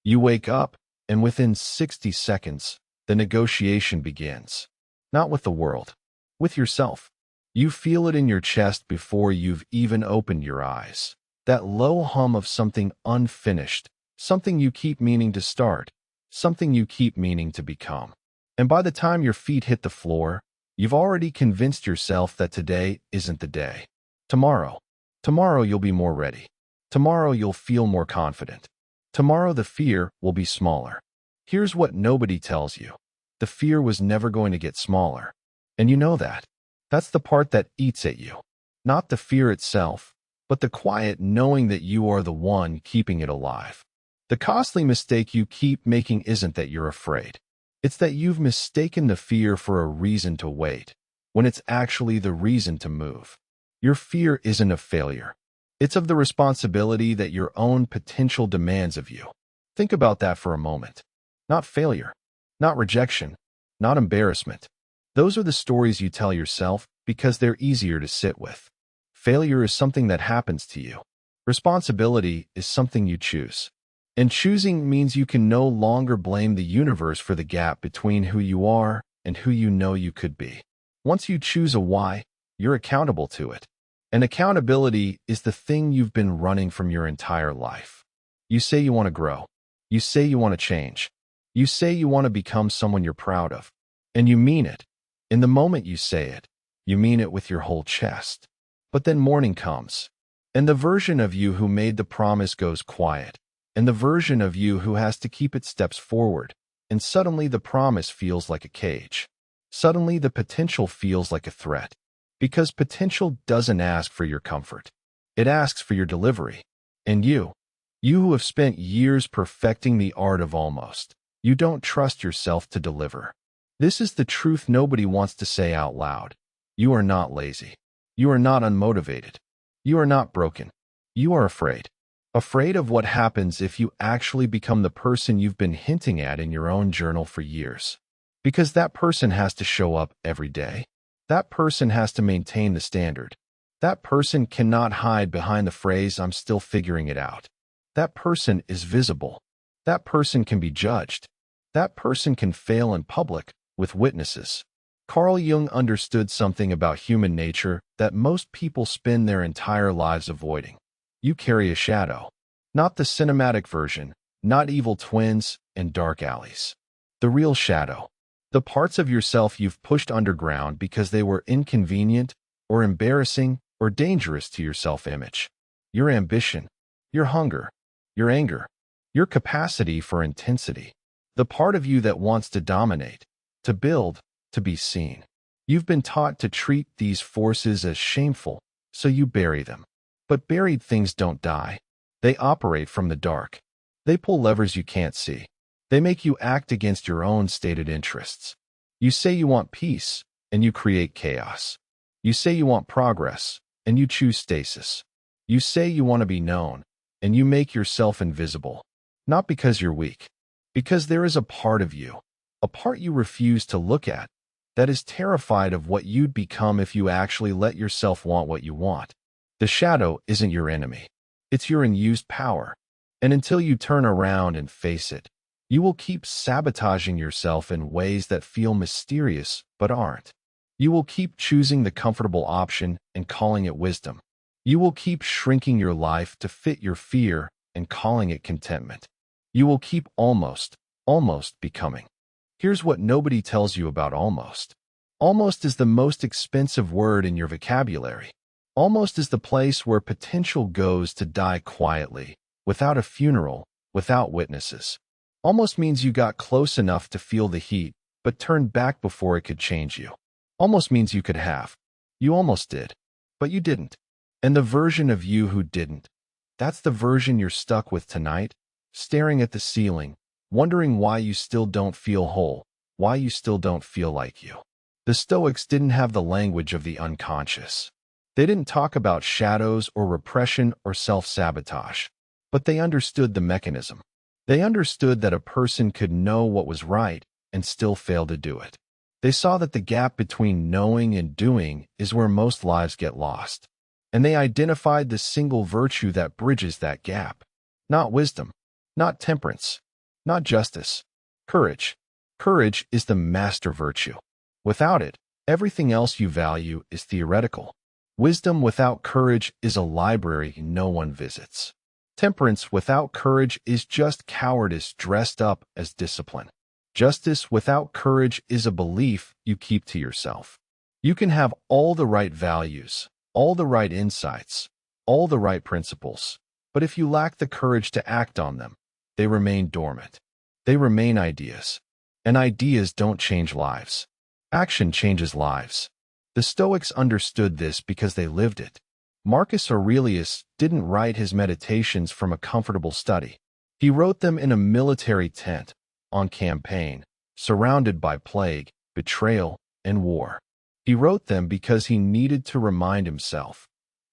You wake up, and within 60 seconds, the negotiation begins. Not with the world, with yourself. You feel it in your chest before you've even opened your eyes. That low hum of something unfinished, something you keep meaning to start, something you keep meaning to become. And by the time your feet hit the floor, you've already convinced yourself that today isn't the day. Tomorrow you'll be more ready. Tomorrow you'll feel more confident. Tomorrow the fear will be smaller. Here's what nobody tells you. The fear was never going to get smaller. And you know that. That's the part that eats at you. Not the fear itself, but the quiet knowing that you are the one keeping it alive. The costly mistake you keep making isn't that you're afraid. It's that you've mistaken the fear for a reason to wait, when it's actually the reason to move. Your fear isn't of failure. It's of the responsibility that your own potential demands of you. Think about that for a moment. Not failure, not rejection, not embarrassment. Those are the stories you tell yourself because they're easier to sit with. Failure is something that happens to you. Responsibility is something you choose. And choosing means you can no longer blame the universe for the gap between who you are and who you know you could be. Once you choose a why, you're accountable to it. And accountability is the thing you've been running from your entire life. You say you want to grow. You say you want to change. You say you want to become someone you're proud of. And you mean it. In the moment you say it, you mean it with your whole chest. But then morning comes, and the version of you who made the promise goes quiet, and the version of you who has to keep its steps forward, and suddenly the promise feels like a cage. Suddenly the potential feels like a threat. Because potential doesn't ask for your comfort. It asks for your delivery. And you who have spent years perfecting the art of almost, you don't trust yourself to deliver. This is the truth nobody wants to say out loud. You are not lazy. You are not unmotivated. You are not broken. You are afraid. Afraid of what happens if you actually become the person you've been hinting at in your own journal for years. Because that person has to show up every day. That person has to maintain the standard. That person cannot hide behind the phrase, "I'm still figuring it out." That person is visible. That person can be judged. That person can fail in public with witnesses. Carl Jung understood something about human nature that most people spend their entire lives avoiding. You carry a shadow. Not the cinematic version, not evil twins and dark alleys. The real shadow. The parts of yourself you've pushed underground because they were inconvenient or embarrassing or dangerous to your self-image. Your ambition, your hunger, your anger, your capacity for intensity. The part of you that wants to dominate, to build, to be seen. You've been taught to treat these forces as shameful, so you bury them. But buried things don't die. They operate from the dark. They pull levers you can't see. They make you act against your own stated interests. You say you want peace, and you create chaos. You say you want progress, and you choose stasis. You say you want to be known, and you make yourself invisible. Not because you're weak, because there is a part of you, a part you refuse to look at, that is terrified of what you'd become if you actually let yourself want what you want. The shadow isn't your enemy. It's your unused power. And until you turn around and face it, you will keep sabotaging yourself in ways that feel mysterious but aren't. You will keep choosing the comfortable option and calling it wisdom. You will keep shrinking your life to fit your fear and calling it contentment. You will keep almost becoming. Here's what nobody tells you about almost. Almost is the most expensive word in your vocabulary. Almost is the place where potential goes to die quietly, without a funeral, without witnesses. Almost means you got close enough to feel the heat, but turned back before it could change you. Almost means you could have. You almost did, but you didn't. And the version of you who didn't, that's the version you're stuck with tonight, staring at the ceiling, wondering why you still don't feel whole, why you still don't feel like you. The Stoics didn't have the language of the unconscious. They didn't talk about shadows or repression or self-sabotage, but they understood the mechanism. They understood that a person could know what was right and still fail to do it. They saw that the gap between knowing and doing is where most lives get lost. And they identified the single virtue that bridges that gap. Not wisdom, not temperance, not justice. Courage. Courage is the master virtue. Without it, everything else you value is theoretical. Wisdom without courage is a library no one visits. Temperance without courage is just cowardice dressed up as discipline. Justice without courage is a belief you keep to yourself. You can have all the right values, all the right insights, all the right principles, but if you lack the courage to act on them, they remain dormant. They remain ideas. And ideas don't change lives. Action changes lives. The Stoics understood this because they lived it. Marcus Aurelius didn't write his meditations from a comfortable study. He wrote them in a military tent, on campaign, surrounded by plague, betrayal, and war. He wrote them because he needed to remind himself,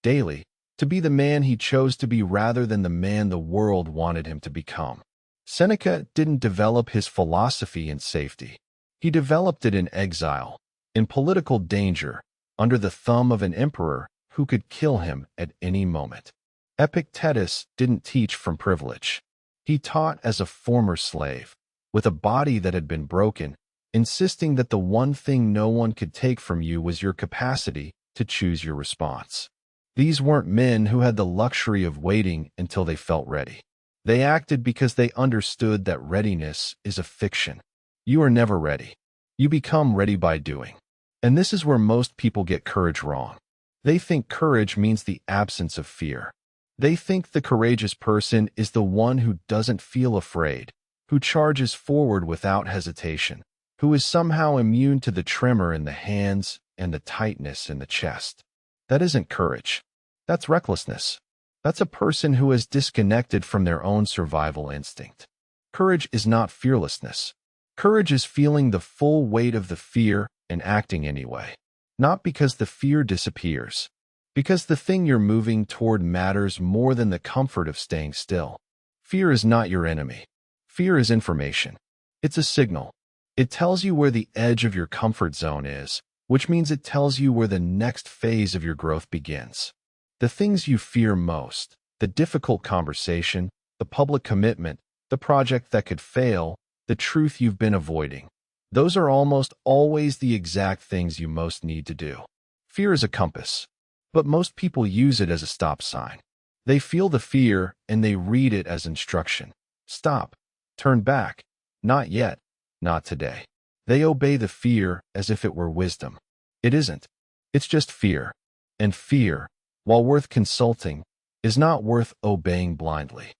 daily, to be the man he chose to be rather than the man the world wanted him to become. Seneca didn't develop his philosophy in safety. He developed it in exile, in political danger, under the thumb of an emperor who could kill him at any moment. Epictetus didn't teach from privilege. He taught as a former slave, with a body that had been broken, insisting that the one thing no one could take from you was your capacity to choose your response. These weren't men who had the luxury of waiting until they felt ready. They acted because they understood that readiness is a fiction. You are never ready. You become ready by doing. And this is where most people get courage wrong. They think courage means the absence of fear. They think the courageous person is the one who doesn't feel afraid, who charges forward without hesitation, who is somehow immune to the tremor in the hands and the tightness in the chest. That isn't courage. That's recklessness. That's a person who has disconnected from their own survival instinct. Courage is not fearlessness. Courage is feeling the full weight of the fear and acting anyway. Not because the fear disappears, because the thing you're moving toward matters more than the comfort of staying still. Fear is not your enemy. Fear is information. It's a signal. It tells you where the edge of your comfort zone is, which means it tells you where the next phase of your growth begins. The things you fear most, the difficult conversation, the public commitment, the project that could fail, the truth you've been avoiding, those are almost always the exact things you most need to do. Fear is a compass, but most people use it as a stop sign. They feel the fear and they read it as instruction. Stop. Turn back. Not yet. Not today. They obey the fear as if it were wisdom. It isn't. It's just fear. And fear, while worth consulting, is not worth obeying blindly.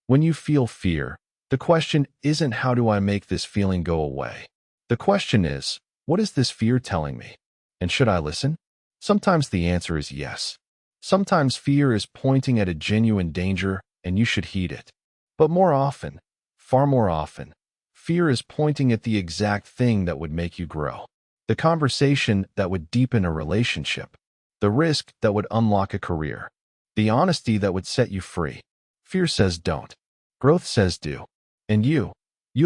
When you feel fear, the question isn't how do I make this feeling go away? The question is, what is this fear telling me? And should I listen? Sometimes the answer is yes. Sometimes fear is pointing at a genuine danger and you should heed it. But more often, far more often, fear is pointing at the exact thing that would make you grow. The conversation that would deepen a relationship. The risk that would unlock a career. The honesty that would set you free. Fear says don't. Growth says do. And you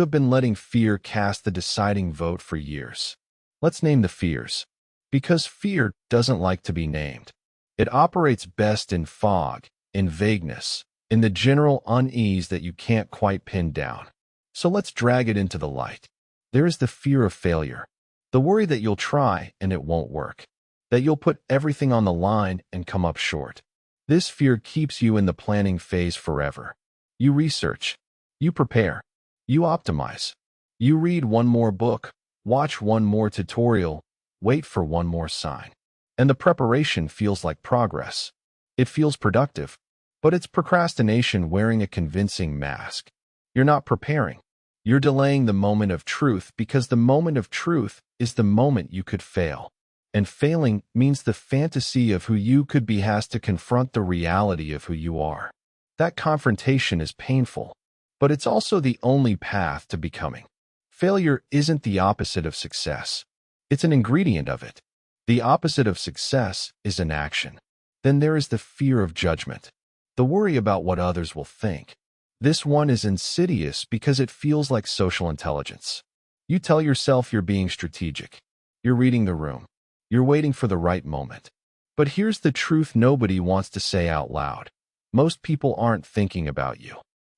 have been letting fear cast the deciding vote for years. Let's name the fears. Because fear doesn't like to be named. It operates best in fog, in vagueness, in the general unease that you can't quite pin down. So let's drag it into the light. There is the fear of failure. The worry that you'll try and it won't work. That you'll put everything on the line and come up short. This fear keeps you in the planning phase forever. You research. You prepare. You optimize. You read one more book, watch one more tutorial, wait for one more sign. And the preparation feels like progress. It feels productive, but it's procrastination wearing a convincing mask. You're not preparing. You're delaying the moment of truth because the moment of truth is the moment you could fail. And failing means the fantasy of who you could be has to confront the reality of who you are. That confrontation is painful, but it's also the only path to becoming. Failure isn't the opposite of success. It's an ingredient of it. The opposite of success is inaction. Then there is the fear of judgment, the worry about what others will think. This one is insidious because it feels like social intelligence. You tell yourself you're being strategic. You're reading the room. You're waiting for the right moment. But here's the truth nobody wants to say out loud. Most people aren't thinking about you.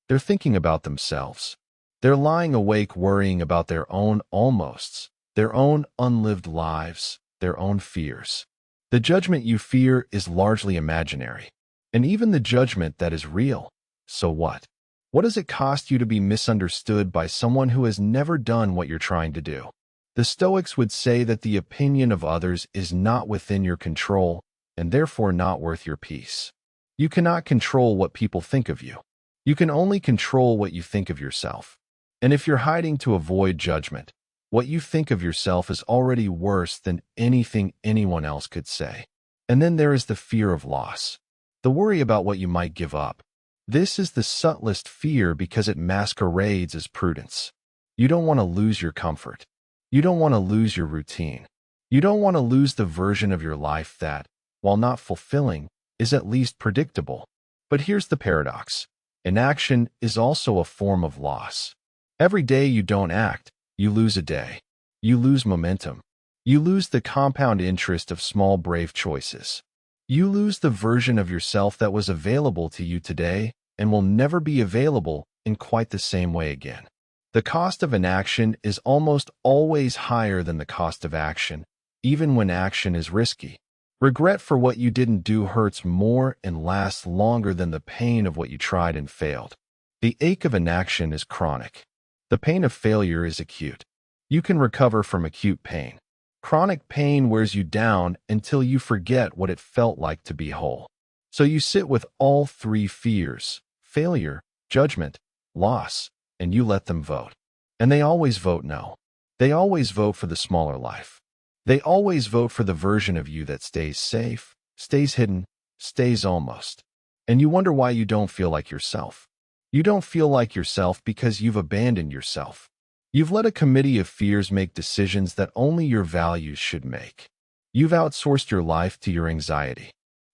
They're thinking about themselves. They're lying awake worrying about their own almosts, their own unlived lives, their own fears. The judgment you fear is largely imaginary. And even the judgment that is real, so what? What does it cost you to be misunderstood by someone who has never done what you're trying to do? The Stoics would say that the opinion of others is not within your control and therefore not worth your peace. You cannot control what people think of you. You can only control what you think of yourself. And if you're hiding to avoid judgment, what you think of yourself is already worse than anything anyone else could say. And then there is the fear of loss, the worry about what you might give up. This is the subtlest fear because it masquerades as prudence. You don't want to lose your comfort. You don't want to lose your routine. You don't want to lose the version of your life that, while not fulfilling, is at least predictable. But here's the paradox. Inaction is also a form of loss. Every day you don't act, you lose a day. You lose momentum. You lose the compound interest of small, brave choices. You lose the version of yourself that was available to you today and will never be available in quite the same way again. The cost of inaction is almost always higher than the cost of action, even when action is risky. Regret for what you didn't do hurts more and lasts longer than the pain of what you tried and failed. The ache of inaction is chronic. The pain of failure is acute. You can recover from acute pain. Chronic pain wears you down until you forget what it felt like to be whole. So you sit with all three fears: failure, judgment, loss, and you let them vote. And they always vote no. They always vote for the smaller life. They always vote for the version of you that stays safe, stays hidden, stays almost. And you wonder why you don't feel like yourself. You don't feel like yourself because you've abandoned yourself. You've let a committee of fears make decisions that only your values should make. You've outsourced your life to your anxiety.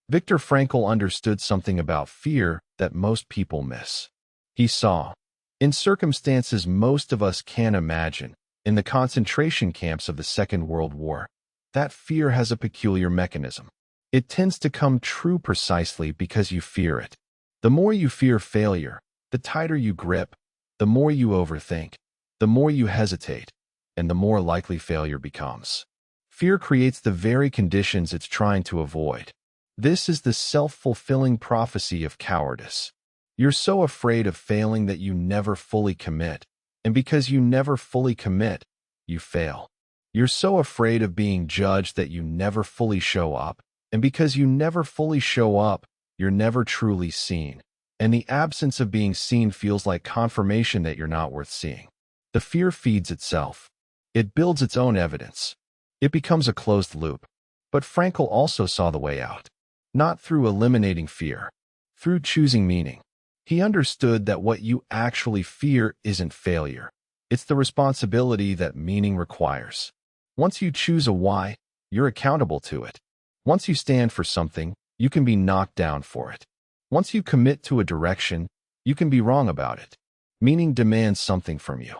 Viktor Frankl understood something about fear that most people miss. He saw, in circumstances most of us can't imagine, in the concentration camps of the Second World War, that fear has a peculiar mechanism. It tends to come true precisely because you fear it. The more you fear failure, the tighter you grip, the more you overthink, the more you hesitate, and the more likely failure becomes. Fear creates the very conditions it's trying to avoid. This is the self-fulfilling prophecy of cowardice. You're so afraid of failing that you never fully commit, and because you never fully commit, you fail. You're so afraid of being judged that you never fully show up, and because you never fully show up, you're never truly seen. And the absence of being seen feels like confirmation that you're not worth seeing. The fear feeds itself. It builds its own evidence. It becomes a closed loop. But Frankl also saw the way out. Not through eliminating fear, through choosing meaning. He understood that what you actually fear isn't failure. It's the responsibility that meaning requires. Once you choose a why, you're accountable to it. Once you stand for something, you can be knocked down for it. Once you commit to a direction, you can be wrong about it. Meaning demands something from you.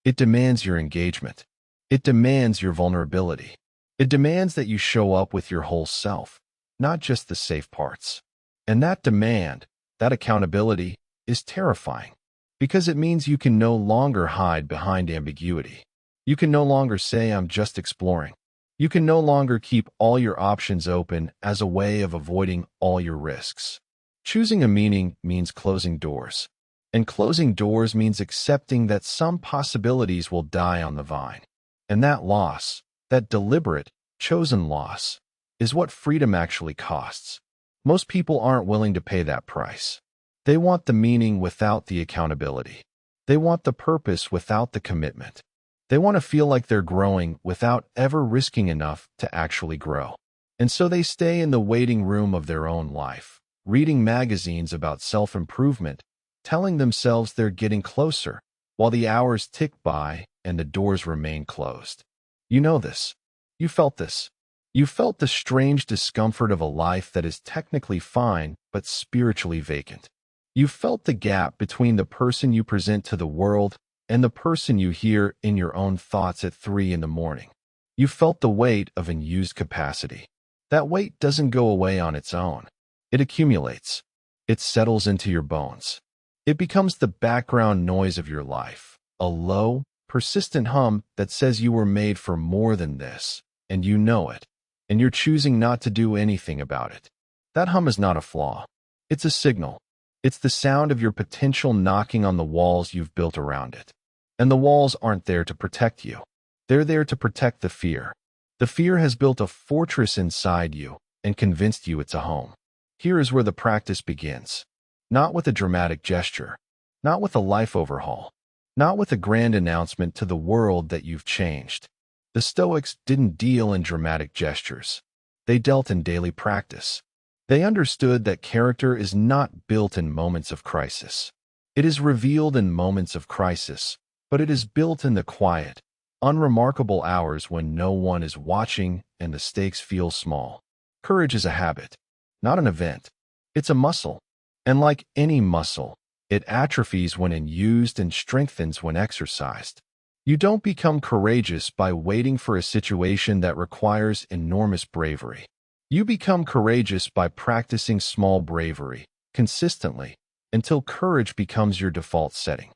It demands your engagement. It demands your vulnerability. It demands that you show up with your whole self, not just the safe parts. And that demand, that accountability, is terrifying, because it means you can no longer hide behind ambiguity. You can no longer say, "I'm just exploring." You can no longer keep all your options open as a way of avoiding all your risks. Choosing a meaning means closing doors. And closing doors means accepting that some possibilities will die on the vine. And that loss, that deliberate, chosen loss, is what freedom actually costs. Most people aren't willing to pay that price. They want the meaning without the accountability. They want the purpose without the commitment. They want to feel like they're growing without ever risking enough to actually grow. And so they stay in the waiting room of their own life, reading magazines about self-improvement, telling themselves they're getting closer, while the hours tick by and the doors remain closed. You know this. You felt this. You felt the strange discomfort of a life that is technically fine but spiritually vacant. You felt the gap between the person you present to the world and the person you hear in your own thoughts at 3 in the morning. You felt the weight of unused capacity. That weight doesn't go away on its own. It accumulates. It settles into your bones. It becomes the background noise of your life. a low, persistent hum that says you were made for more than this, and you know it, and you're choosing not to do anything about it. That hum is not a flaw. It's a signal. It's the sound of your potential knocking on the walls you've built around it. And the walls aren't there to protect you. They're there to protect the fear. The fear has built a fortress inside you and convinced you it's a home. Here is where the practice begins. Not with a dramatic gesture, not with a life overhaul, not with a grand announcement to the world that you've changed. The Stoics didn't deal in dramatic gestures. They dealt in daily practice. They understood that character is not built in moments of crisis. It is revealed in moments of crisis, but it is built in the quiet, unremarkable hours when no one is watching and the stakes feel small. Courage is a habit, not an event. It's a muscle. And like any muscle, it atrophies when used and strengthens when exercised. You don't become courageous by waiting for a situation that requires enormous bravery. You become courageous by practicing small bravery, consistently, until courage becomes your default setting.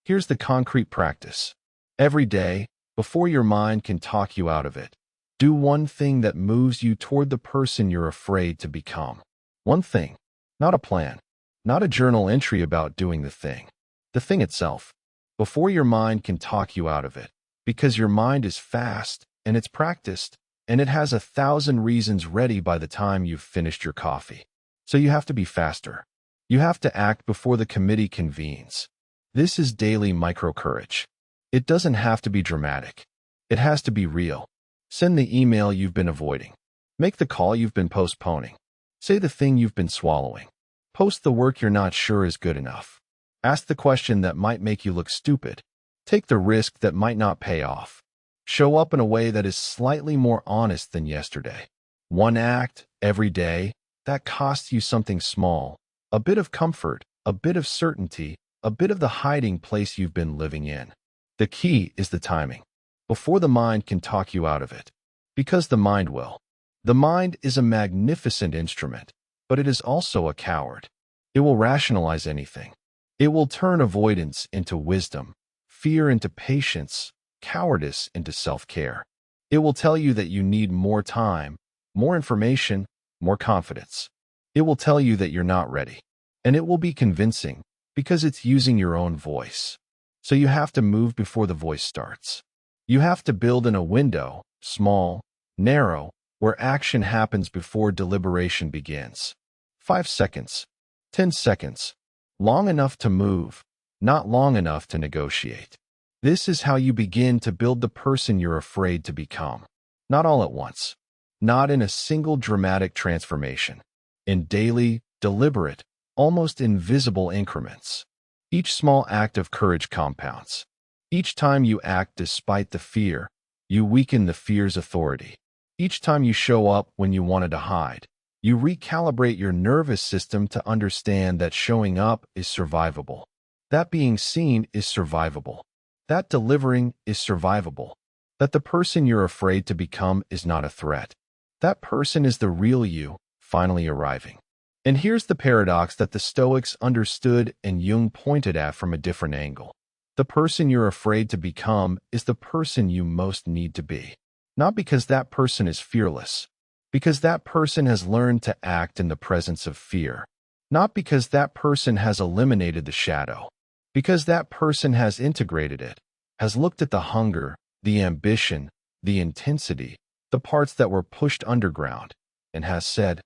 Here's the concrete practice. Every day, before your mind can talk you out of it, do one thing that moves you toward the person you're afraid to become. One thing, not a plan, not a journal entry about doing the thing itself. Before your mind can talk you out of it, because your mind is fast and it's practiced, and it has 1,000 reasons ready by the time you've finished your coffee. So you have to be faster. You have to act before the committee convenes. This is daily micro-courage. It doesn't have to be dramatic. It has to be real. Send the email you've been avoiding. Make the call you've been postponing. Say the thing you've been swallowing. Post the work you're not sure is good enough. Ask the question that might make you look stupid. Take the risk that might not pay off. Show up in a way that is slightly more honest than yesterday. One act, every day, that costs you something small. A bit of comfort, a bit of certainty, a bit of the hiding place you've been living in. The key is the timing. Before the mind can talk you out of it. Because the mind will. The mind is a magnificent instrument, but it is also a coward. It will rationalize anything. It will turn avoidance into wisdom, fear into patience, cowardice into self-care. It will tell you that you need more time, more information, more confidence. It will tell you that you're not ready. And it will be convincing, because it's using your own voice. So you have to move before the voice starts. You have to build in a window, small, narrow, where action happens before deliberation begins. 5 seconds, 10 seconds, long enough to move, not long enough to negotiate. This is how you begin to build the person you're afraid to become. Not all at once. Not in a single dramatic transformation. In daily, deliberate, almost invisible increments. Each small act of courage compounds. Each time you act despite the fear, you weaken the fear's authority. Each time you show up when you wanted to hide, you recalibrate your nervous system to understand that showing up is survivable. That being seen is survivable. That delivering is survivable. That the person you're afraid to become is not a threat. That person is the real you, finally arriving. And here's the paradox that the Stoics understood and Jung pointed at from a different angle. The person you're afraid to become is the person you most need to be. Not because that person is fearless, because that person has learned to act in the presence of fear. Not because that person has eliminated the shadow, because that person has integrated it, has looked at the hunger, the ambition, the intensity, the parts that were pushed underground, and has said,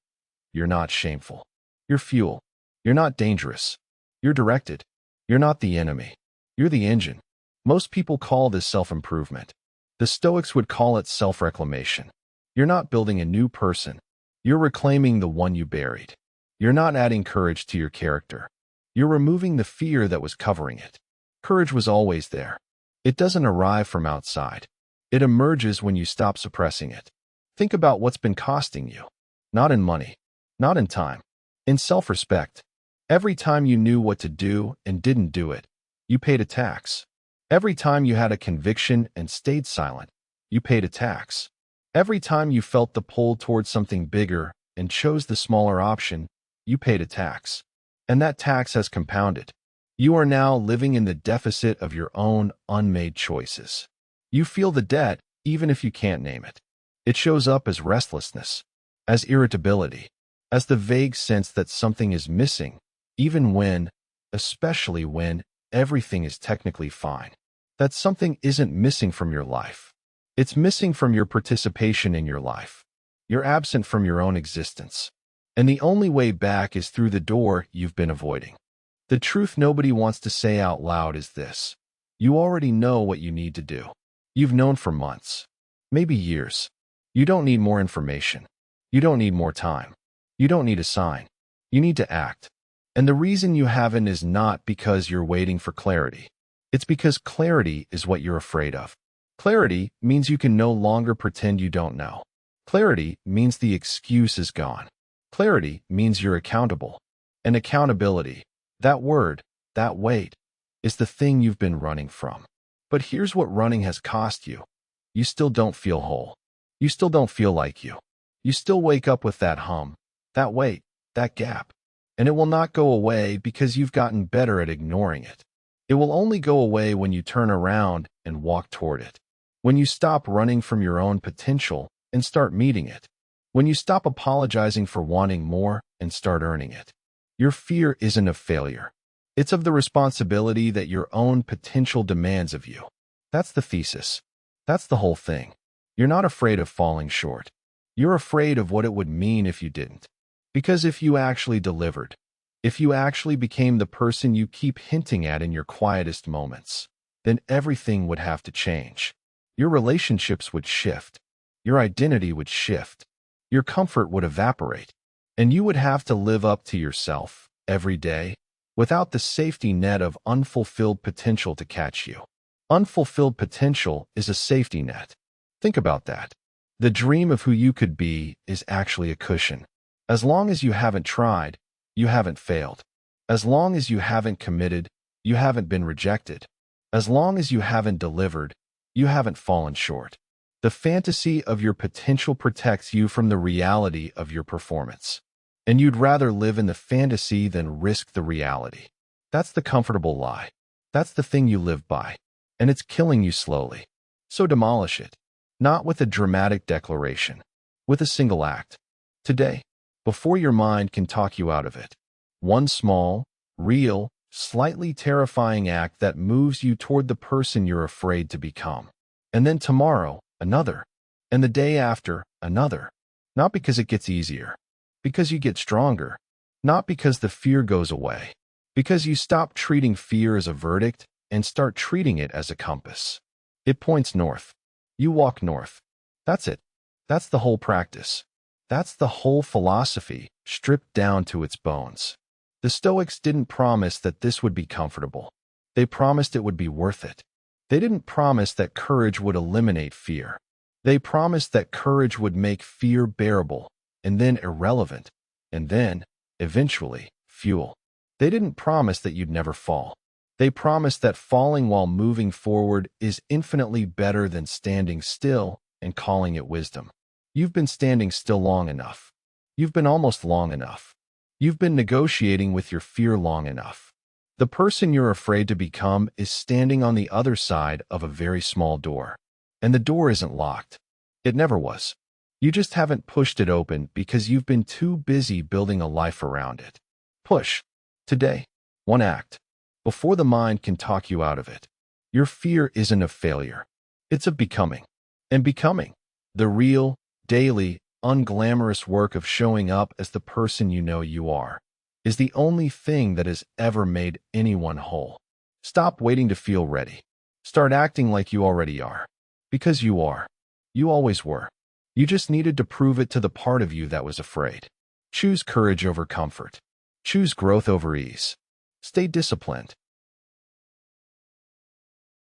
"You're not shameful. You're fuel. You're not dangerous. You're directed. You're not the enemy. You're the engine." Most people call this self-improvement. The Stoics would call it self-reclamation. You're not building a new person. You're reclaiming the one you buried. You're not adding courage to your character. You're removing the fear that was covering it. Courage was always there. It doesn't arrive from outside. It emerges when you stop suppressing it. Think about what's been costing you. Not in money. Not in time. In self-respect. Every time you knew what to do and didn't do it, you paid a tax. Every time you had a conviction and stayed silent, you paid a tax. Every time you felt the pull towards something bigger and chose the smaller option, you paid a tax. And that tax has compounded. You are now living in the deficit of your own unmade choices. You feel the debt even if you can't name it. It shows up as restlessness, as irritability, as the vague sense that something is missing, even when, especially when, everything is technically fine. That something isn't missing from your life. It's missing from your participation in your life. You're absent from your own existence. And the only way back is through the door you've been avoiding. The truth nobody wants to say out loud is this. You already know what you need to do. You've known for months, maybe years. You don't need more information. You don't need more time. You don't need a sign. You need to act. And the reason you haven't is not because you're waiting for clarity. It's because clarity is what you're afraid of. Clarity means you can no longer pretend you don't know. Clarity means the excuse is gone. Clarity means you're accountable. And accountability, that word, that weight, is the thing you've been running from. But here's what running has cost you. You still don't feel whole. You still don't feel like you. You still wake up with that hum, that weight, that gap. And it will not go away because you've gotten better at ignoring it. It will only go away when you turn around and walk toward it. When you stop running from your own potential and start meeting it. When you stop apologizing for wanting more and start earning it. Your fear isn't of failure. It's of the responsibility that your own potential demands of you. That's the thesis. That's the whole thing. You're not afraid of falling short. You're afraid of what it would mean if you didn't. Because if you actually delivered, if you actually became the person you keep hinting at in your quietest moments, then everything would have to change. Your relationships would shift. Your identity would shift. Your comfort would evaporate. And you would have to live up to yourself every day without the safety net of unfulfilled potential to catch you. Unfulfilled potential is a safety net. Think about that. The dream of who you could be is actually a cushion. As long as you haven't tried, you haven't failed. As long as you haven't committed, you haven't been rejected. As long as you haven't delivered, you haven't fallen short. The fantasy of your potential protects you from the reality of your performance. And you'd rather live in the fantasy than risk the reality. That's the comfortable lie. That's the thing you live by. And it's killing you slowly. So demolish it. Not with a dramatic declaration. With a single act. Today. Before your mind can talk you out of it. One small, real, slightly terrifying act that moves you toward the person you're afraid to become. And then tomorrow, another. And the day after, another. Not because it gets easier. Because you get stronger. Not because the fear goes away. Because you stop treating fear as a verdict and start treating it as a compass. It points north. You walk north. That's it. That's the whole practice. That's the whole philosophy, stripped down to its bones. The Stoics didn't promise that this would be comfortable. They promised it would be worth it. They didn't promise that courage would eliminate fear. They promised that courage would make fear bearable, and then irrelevant, and then, eventually, fuel. They didn't promise that you'd never fall. They promised that falling while moving forward is infinitely better than standing still and calling it wisdom. You've been standing still long enough. You've been almost long enough. You've been negotiating with your fear long enough. The person you're afraid to become is standing on the other side of a very small door. And the door isn't locked. It never was. You just haven't pushed it open because you've been too busy building a life around it. Push. Today. One act. Before the mind can talk you out of it. Your fear isn't of failure. It's of becoming. And becoming. The real, daily, unglamorous work of showing up as the person you know you are is the only thing that has ever made anyone whole. Stop waiting to feel ready. Start acting like you already are. Because you are. You always were. You just needed to prove it to the part of you that was afraid. Choose courage over comfort. Choose growth over ease. Stay disciplined.